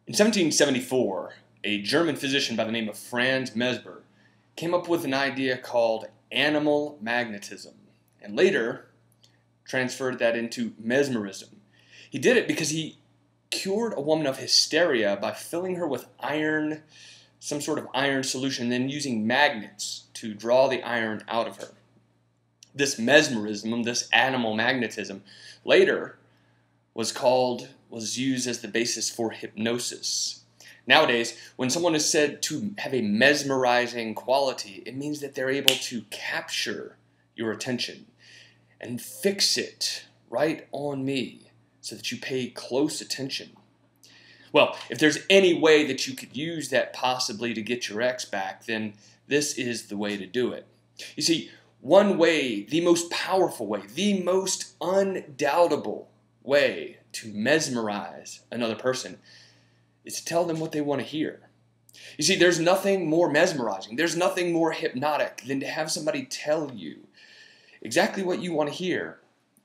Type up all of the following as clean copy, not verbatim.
In 1774, a German physician by the name of Franz Mesmer came up with an idea called animal magnetism, and later transferred that into mesmerism. He did it because he cured a woman of hysteria by filling her with iron, some sort of iron solution, and then using magnets to draw the iron out of her. This mesmerism, this animal magnetism, later was used as the basis for hypnosis. Nowadays, when someone is said to have a mesmerizing quality, it means that they're able to capture your attention and fix it right on me so that you pay close attention. Well, if there's any way that you could use that possibly to get your ex back, then this is the way to do it. You see, one way, the most powerful way, the most undoubtable way to mesmerize another person is to tell them what they want to hear. You see, there's nothing more mesmerizing, there's nothing more hypnotic than to have somebody tell you exactly what you want to hear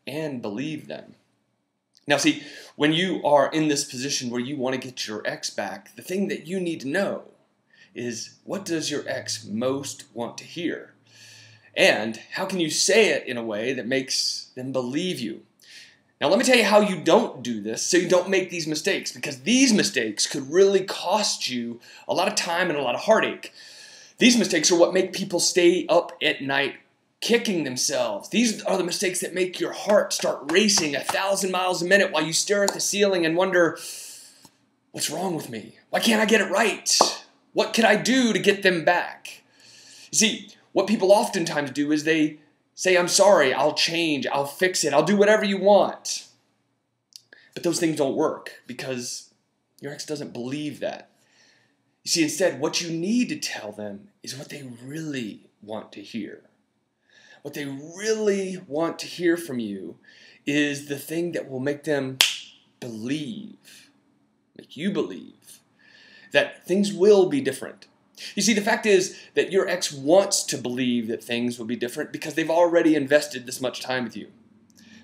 and believe them. Now see, when you are in this position where you want to get your ex back, the thing that you need to know is, what does your ex most want to hear? And how can you say it in a way that makes them believe you? Now let me tell you how you don't do this so you don't make these mistakes, because these mistakes could really cost you a lot of time and a lot of heartache. These mistakes are what make people stay up at night kicking themselves. These are the mistakes that make your heart start racing 1,000 miles a minute while you stare at the ceiling and wonder, what's wrong with me? Why can't I get it right? What can I do to get them back? You see, what people oftentimes do is they say, I'm sorry, I'll change, I'll fix it, I'll do whatever you want. But those things don't work because your ex doesn't believe that. You see, instead, what you need to tell them is what they really want to hear. What they really want to hear from you is the thing that will make them believe, make you believe, that things will be different. You see, the fact is that your ex wants to believe that things will be different because they've already invested this much time with you.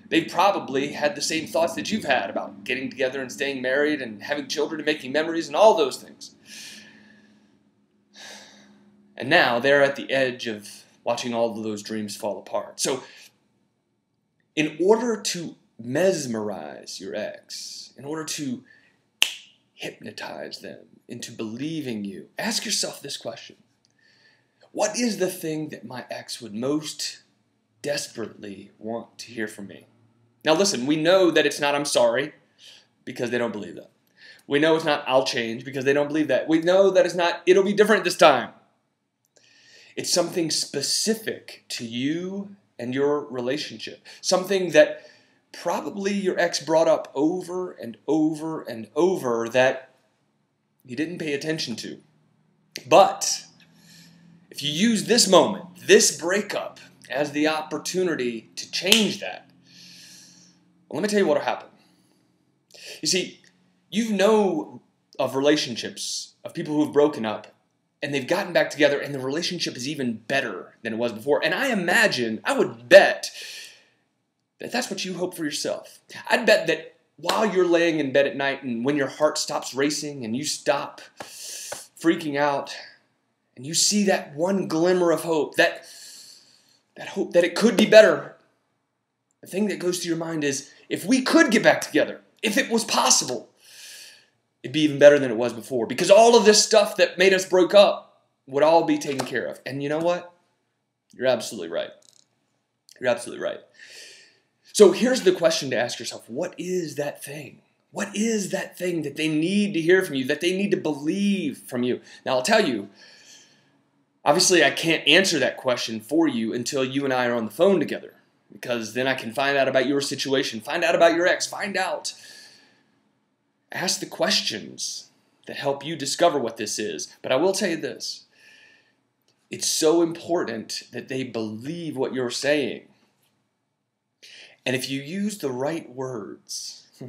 They've probably had the same thoughts that you've had about getting together and staying married and having children and making memories and all those things. And now they're at the edge of watching all of those dreams fall apart. So, in order to mesmerize your ex, in order to hypnotize them into believing you, ask yourself this question. What is the thing that my ex would most desperately want to hear from me? Now listen, we know that it's not I'm sorry because they don't believe that. We know it's not I'll change because they don't believe that. We know that it's not it'll be different this time. It's something specific to you and your relationship. Something that probably your ex brought up over and over and over that you didn't pay attention to. But if you use this moment, this breakup, as the opportunity to change that, well, let me tell you what will happen. You see, you know of relationships, of people who have broken up, and they've gotten back together, and the relationship is even better than it was before. And I would bet that that's what you hope for yourself. I'd bet that while you're laying in bed at night and when your heart stops racing and you stop freaking out and you see that one glimmer of hope, that hope that it could be better, the thing that goes through your mind is, if we could get back together, if it was possible, it'd be even better than it was before, because all of this stuff that made us break up would all be taken care of. And you know what? You're absolutely right. You're absolutely right. So here's the question to ask yourself. What is that thing? What is that thing that they need to hear from you, that they need to believe from you? Now, I'll tell you, obviously I can't answer that question for you until you and I are on the phone together, because then I can find out about your situation, find out about your ex, ask the questions that help you discover what this is. But I will tell you this. It's so important that they believe what you're saying. And if you use the right words, they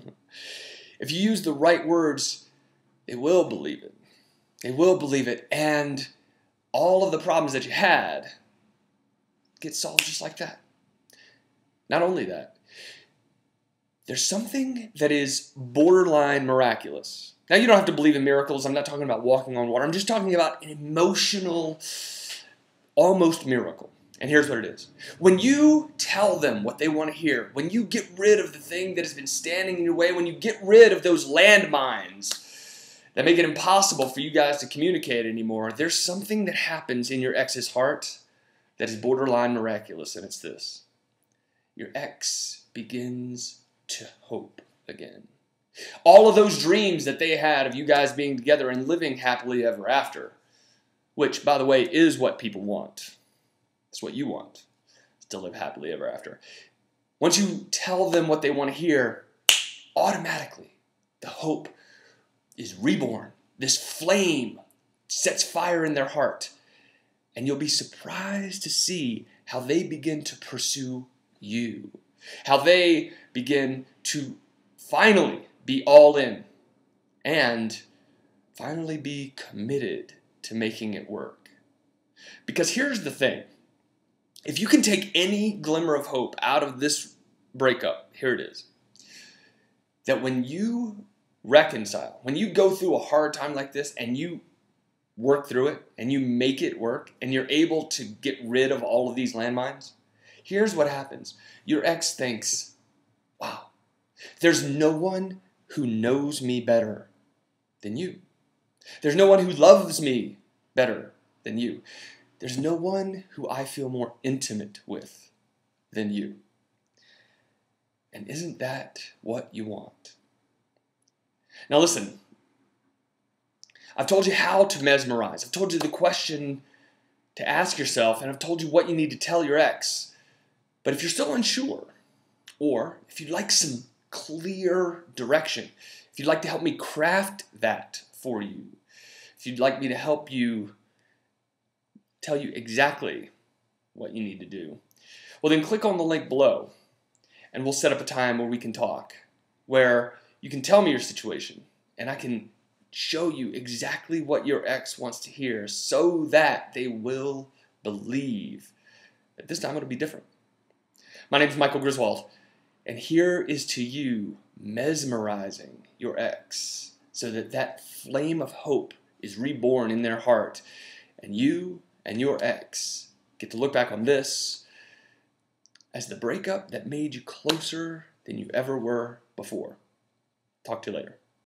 will believe it. They will believe it. And all of the problems that you had get solved just like that. Not only that, there's something that is borderline miraculous. Now, you don't have to believe in miracles. I'm not talking about walking on water. I'm just talking about an emotional, almost miracle. And here's what it is. When you tell them what they want to hear, when you get rid of the thing that has been standing in your way, when you get rid of those landmines that make it impossible for you guys to communicate anymore, there's something that happens in your ex's heart that is borderline miraculous, and it's this. Your ex begins to hope again. All of those dreams that they had of you guys being together and living happily ever after, which, by the way, is what people want. It's what you want, to live happily ever after. Once you tell them what they want to hear, automatically the hope is reborn. This flame sets fire in their heart. And you'll be surprised to see how they begin to pursue you. How they begin to finally be all in. And finally be committed to making it work. Because here's the thing. If you can take any glimmer of hope out of this breakup, here it is. That when you reconcile, when you go through a hard time like this and you work through it and you make it work and you're able to get rid of all of these landmines, here's what happens. Your ex thinks, wow, there's no one who knows me better than you. There's no one who loves me better than you. There's no one who I feel more intimate with than you. And isn't that what you want? Now listen, I've told you how to mesmerize. I've told you the question to ask yourself, and I've told you what you need to tell your ex. But if you're still unsure, or if you'd like some clear direction, if you'd like to help me craft that for you, if you'd like me to help you tell you exactly what you need to do, well then click on the link below and we'll set up a time where we can talk, where you can tell me your situation and I can show you exactly what your ex wants to hear so that they will believe that this time it'll be different. My name is Michael Griswold, and here is to you mesmerizing your ex so that that flame of hope is reborn in their heart, and you and your ex get to look back on this as the breakup that made you closer than you ever were before. Talk to you later.